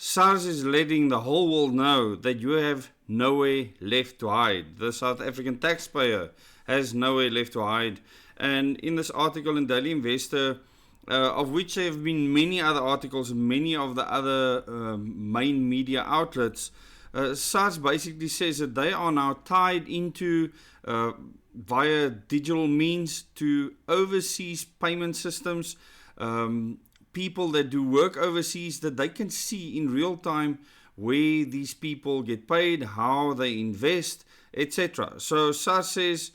SARS is letting the whole world know that you have nowhere left to hide. The South African taxpayer has nowhere left to hide. And in this article in Daily Investor, of which there have been many other articles, many of the other main media outlets, SARS basically says that they are now tied into via digital means to overseas payment systems, people that do work overseas, that they can see in real time where these people get paid, how they invest, etc. So SARS says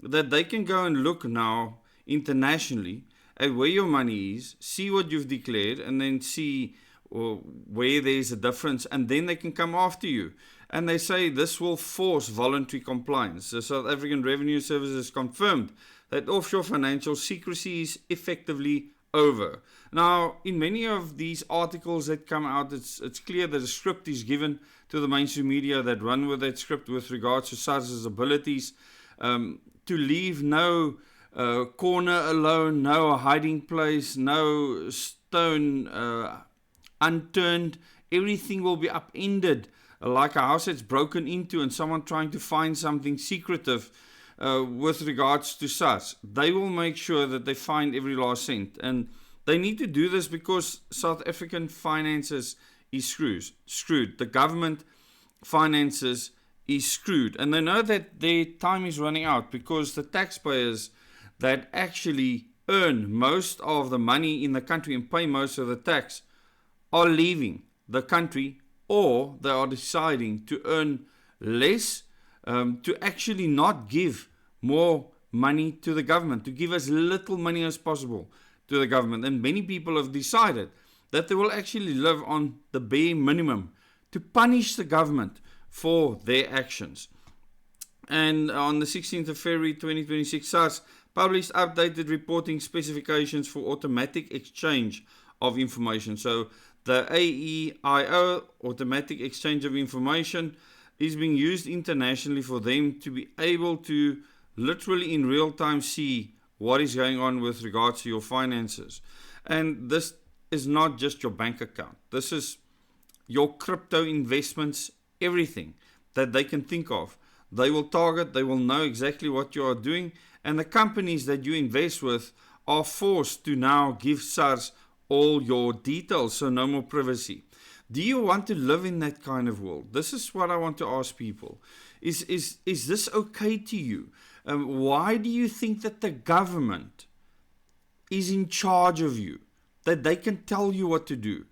that they can go and look now internationally at where your money is, see what you've declared, and then see where there's a difference, and then they can come after you. And they say this will force voluntary compliance. The South African Revenue Service has confirmed that offshore financial secrecy is effectively over. Now, in many of these articles that come out, it's clear that a script is given to the mainstream media that run with that script with regards to SARS's abilities to leave no corner alone, no hiding place, no stone unturned. Everything will be upended like a house that's broken into and someone trying to find something secretive with regards to SARS. They will make sure that they find every last cent, and they need to do this because South African finances is screwed. The government finances is screwed, and they know that their time is running out because the taxpayers that actually earn most of the money in the country and pay most of the tax are leaving the country, or they are deciding to earn less, to actually not give more money to the government, to give as little money as possible to the government. And many people have decided that they will actually live on the bare minimum to punish the government for their actions. And on the 16th of February 2026, SARS published updated reporting specifications for automatic exchange of information. So the AEIO, Automatic Exchange of Information, is being used internationally for them to be able to literally in real time see what is going on with regards to your finances. And this is not just your bank account. This is your crypto investments, everything that they can think of. They will target, they will know exactly what you are doing, and the companies that you invest with are forced to now give SARS all your details, so no more privacy. Do you want to live in that kind of world? This is what I want to ask people. Is this okay to you? Why do you think that the government is in charge of you? That they can tell you what to do?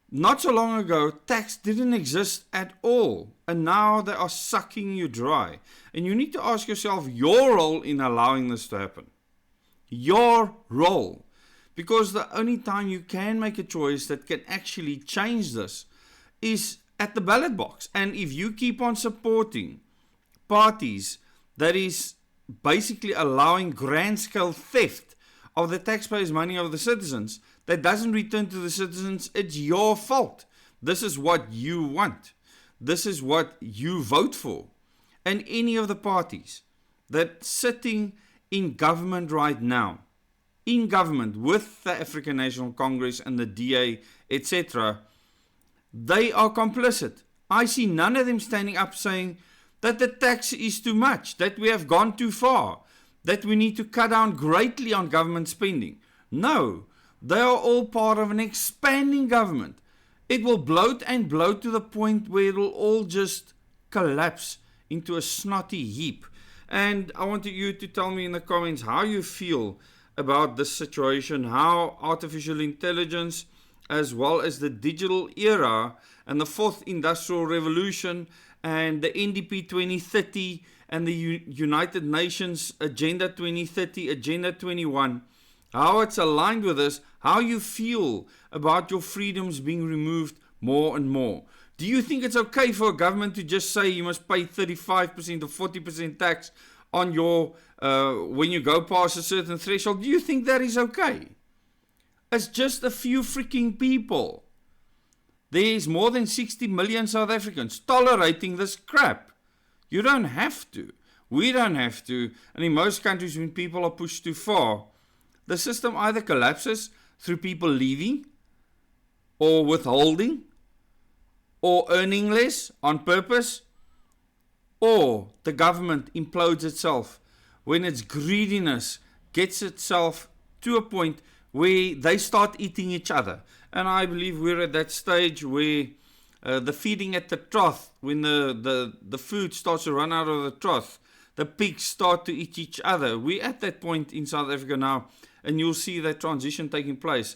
Not so long ago, tax didn't exist at all. And now they are sucking you dry. And you need to ask yourself your role in allowing this to happen. Your role. Because the only time you can make a choice that can actually change this is at the ballot box. And if you keep on supporting parties that is basically allowing grand scale theft of the taxpayers' money of the citizens that doesn't return to the citizens, it's your fault. This is what you want. This is what you vote for. And any of the parties that sitting in government right now, in government with the African National Congress and the DA, etc., they are complicit. I see none of them standing up saying that the tax is too much, that we have gone too far, that we need to cut down greatly on government spending. No, they are all part of an expanding government. It will bloat and bloat to the point where it will all just collapse into a snotty heap. And I want you to tell me in the comments how you feel about this situation, how artificial intelligence as well as the digital era and the fourth industrial revolution and the NDP 2030 and the United Nations Agenda 2030, Agenda 21, how it's aligned with this, how you feel about your freedoms being removed more and more. Do you think it's okay for a government to just say you must pay 35% or 40% tax on your when you go past a certain threshold? Do you think that is okay? It's just a few freaking people. There's more than 60 million South Africans tolerating this crap. You don't have to. We don't have to. And in most countries, when people are pushed too far, the system either collapses through people leaving or withholding or earning less on purpose, or the government implodes itself when its greediness gets itself to a point where they start eating each other. And I believe we're at that stage where the feeding at the trough, when the food starts to run out of the trough, the pigs start to eat each other. We're at that point in South Africa now, and you'll see that transition taking place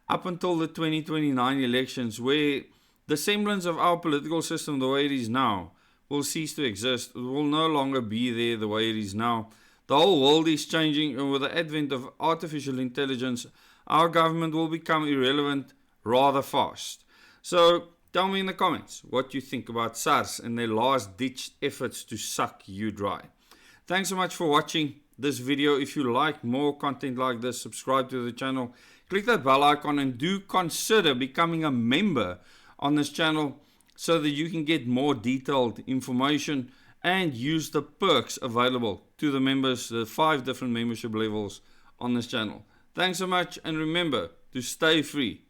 up until the 2029 elections, where the semblance of our political system, the way it is now, will cease to exist. It will no longer be there the way it is now. The whole world is changing, and with the advent of artificial intelligence, our government will become irrelevant rather fast. So tell me in the comments what you think about SARS and their last-ditch efforts to suck you dry. Thanks so much for watching this video. If you like more content like this, subscribe to the channel, click that bell icon, and do consider becoming a member on this channel so that you can get more detailed information and use the perks available to the members, the 5 different membership levels on this channel. Thanks so much, and remember to stay free.